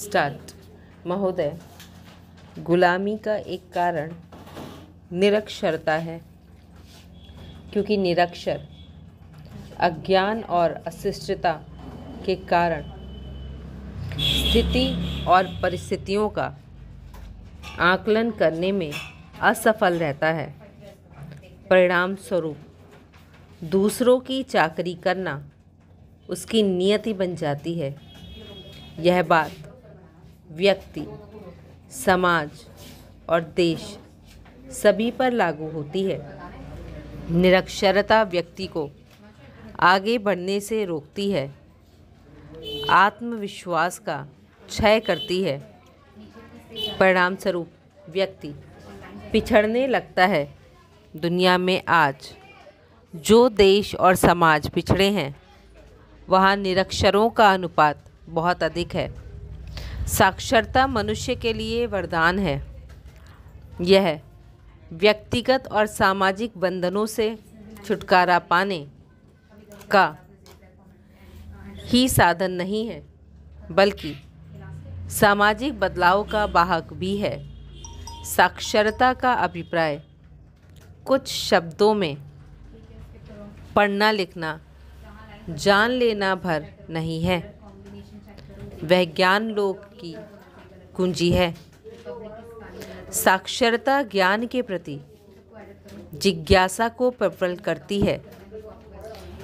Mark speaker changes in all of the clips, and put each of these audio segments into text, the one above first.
Speaker 1: Start. महोदय, गुलामी का एक कारण निरक्षरता है, क्योंकि निरक्षर अज्ञान और अशिष्टता के कारण स्थिति और परिस्थितियों का आकलन करने में असफल रहता है। परिणाम स्वरूप दूसरों की चाकरी करना उसकी नियति बन जाती है। यह बात व्यक्ति, समाज और देश सभी पर लागू होती है। निरक्षरता व्यक्ति को आगे बढ़ने से रोकती है, आत्मविश्वास का क्षय करती है। परिणाम स्वरूप व्यक्ति पिछड़ने लगता है। दुनिया में आज जो देश और समाज पिछड़े हैं, वहाँ निरक्षरों का अनुपात बहुत अधिक है। साक्षरता मनुष्य के लिए वरदान है। यह व्यक्तिगत और सामाजिक बंधनों से छुटकारा पाने का ही साधन नहीं है, बल्कि सामाजिक बदलाव का वाहक भी है। साक्षरता का अभिप्राय कुछ शब्दों में पढ़ना लिखना जान लेना भर नहीं है। वह ज्ञान लोक की कुंजी है। साक्षरता ज्ञान के प्रति जिज्ञासा को प्रबल करती है।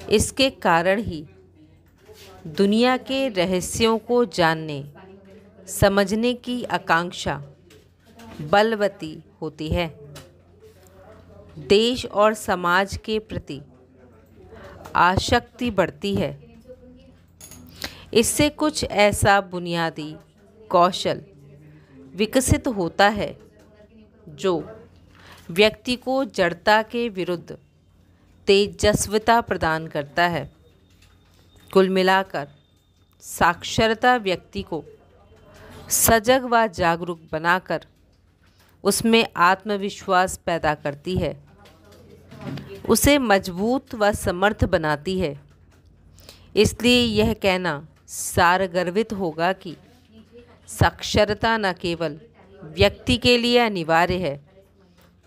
Speaker 1: इसके कारण ही दुनिया के रहस्यों को जानने समझने की आकांक्षा बलवती होती है। देश और समाज के प्रति आसक्ति बढ़ती है। इससे कुछ ऐसा बुनियादी कौशल विकसित होता है जो व्यक्ति को जड़ता के विरुद्ध तेजस्विता प्रदान करता है। कुल मिलाकर साक्षरता व्यक्ति को सजग व जागरूक बनाकर उसमें आत्मविश्वास पैदा करती है, उसे मजबूत व समर्थ बनाती है। इसलिए यह कहना सारगर्भित होगा कि साक्षरता न केवल व्यक्ति के लिए अनिवार्य है,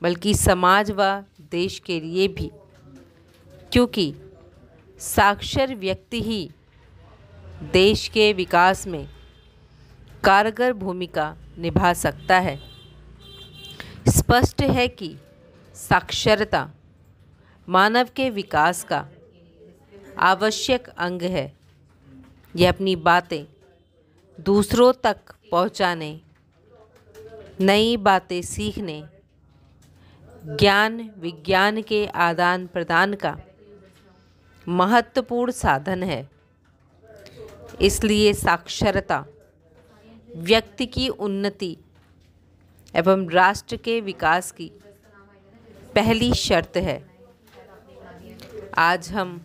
Speaker 1: बल्कि समाज व देश के लिए भी, क्योंकि साक्षर व्यक्ति ही देश के विकास में कारगर भूमिका निभा सकता है। स्पष्ट है कि साक्षरता मानव के विकास का आवश्यक अंग है। यह अपनी बातें दूसरों तक पहुंचाने, नई बातें सीखने, ज्ञान विज्ञान के आदान प्रदान का महत्वपूर्ण साधन है। इसलिए साक्षरता व्यक्ति की उन्नति एवं राष्ट्र के विकास की पहली शर्त है। आज हम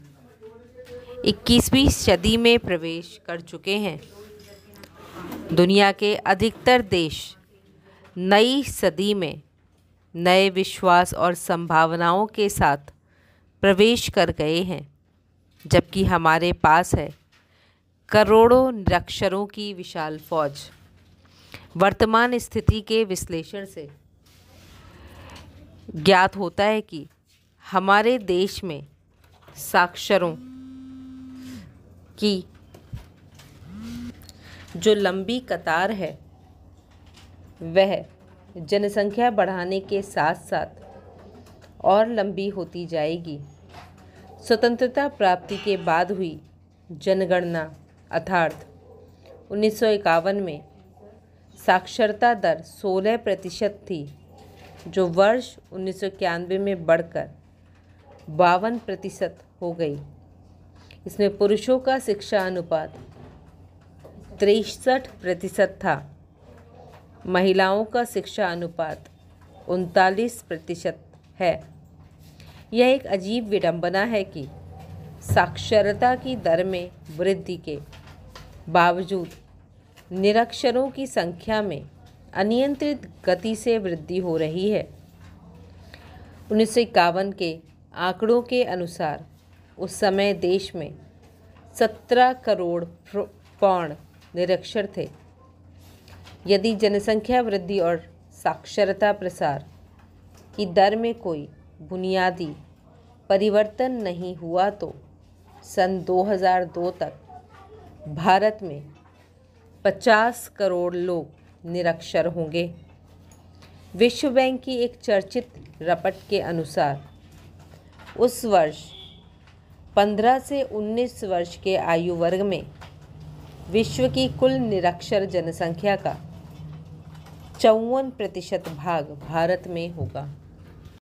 Speaker 1: 21वीं सदी में प्रवेश कर चुके हैं। दुनिया के अधिकतर देश नई सदी में नए विश्वास और संभावनाओं के साथ प्रवेश कर गए हैं, जबकि हमारे पास है करोड़ों निरक्षरों की विशाल फौज। वर्तमान स्थिति के विश्लेषण से ज्ञात होता है कि हमारे देश में साक्षरों की जो लंबी कतार है, वह जनसंख्या बढ़ाने के साथ साथ और लंबी होती जाएगी। स्वतंत्रता प्राप्ति के बाद हुई जनगणना अर्थात 1951 में साक्षरता दर 16% थी, जो वर्ष 1991 में बढ़कर 52% हो गई। इसमें पुरुषों का शिक्षा अनुपात 63% था। महिलाओं का शिक्षा अनुपात 39% है। यह एक अजीब विडंबना है कि साक्षरता की दर में वृद्धि के बावजूद निरक्षरों की संख्या में अनियंत्रित गति से वृद्धि हो रही है। 1951 के आंकड़ों के अनुसार उस समय देश में 17 करोड़ पौण निरक्षर थे। यदि जनसंख्या वृद्धि और साक्षरता प्रसार की दर में कोई बुनियादी परिवर्तन नहीं हुआ तो सन 2002 तक भारत में 50 करोड़ लोग निरक्षर होंगे। विश्व बैंक की एक चर्चित रिपोर्ट के अनुसार उस वर्ष 15 से 19 वर्ष के आयु वर्ग में विश्व की कुल निरक्षर जनसंख्या का 54% भाग भारत में होगा।